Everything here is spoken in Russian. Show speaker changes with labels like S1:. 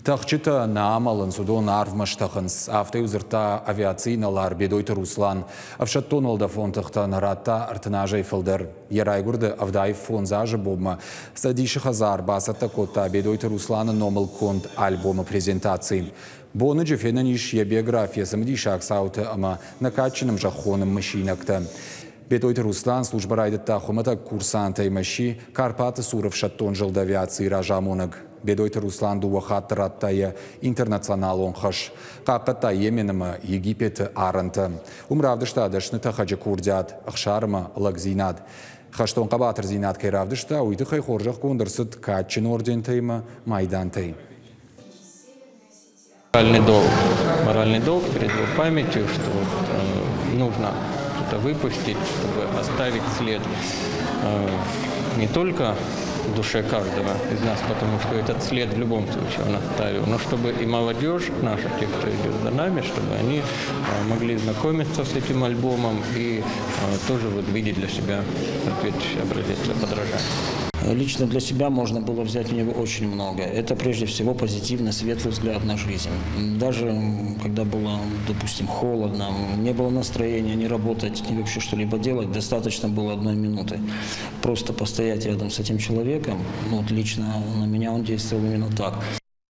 S1: Тахчыта наамалын судон арвмаштахынс, автоюзырта авиацийналар бедойты Руслан. Авшаттон олда фонтахта наратта артынажай фылдыр. Ярайгурды авдаев фонзажы бомма. Садиши хазар басатта котта бедойты Русланы номыл конт альбома презентации. Боны джефенаниш я биографиясы мдишак сауты ама накачанным жахоным машинакта. Бедойты Руслан служба райдытта хумата курсантай маши Карпаты Суров шаттон жылда авиации ражамонаг. Бедойты Руслан дуахат раттая интернационал онхаш. Капата Йеменама Египет аранта. Умравдышта дашны тахаджа курдят, ахшарма лагзинад. Хаштон кабатыр зинад кайравдышта уйдыхай хоржах кондырсыт качын ордентайма майдантай.
S2: Моральный долг перед его памятью, что нужно что-то выпустить, чтобы оставить след не только в душе каждого из нас, потому что этот след в любом случае он оставил, но чтобы и молодежь наша, те, кто идет за нами, чтобы они могли знакомиться с этим альбомом и тоже вот видеть для себя соответствующий образец для подражания.
S3: Лично для себя можно было взять у него очень много. Это прежде всего позитивный, светлый взгляд на жизнь. Даже когда было, допустим, холодно, не было настроения ни работать, ни вообще что-либо делать, достаточно было 1 минуты. Просто постоять рядом с этим человеком, вот лично на меня он действовал именно так.